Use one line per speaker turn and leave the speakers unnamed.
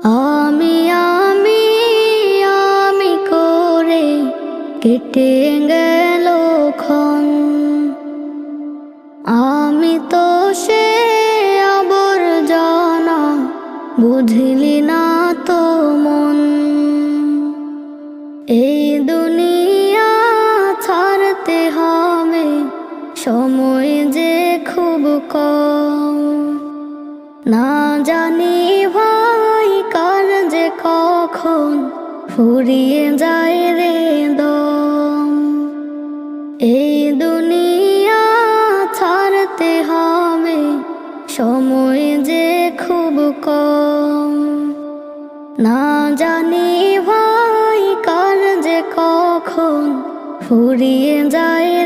আমি আমি আমি করে কেটে গেল ক্ষণ। আমি তো সে আবর্জনা, বুঝলি না তো মন। এই দুনিয়া ছাড়তে হবে, সময় যে খুব কম। না জানি ভাই কার যে কখন ফুরিয়ে যায় রে দম। এই দুনিয়া ছাড়তে হবে, সময় যে খুব কম। না জানি ভাই কার যে কখন ফুরিয়ে যায়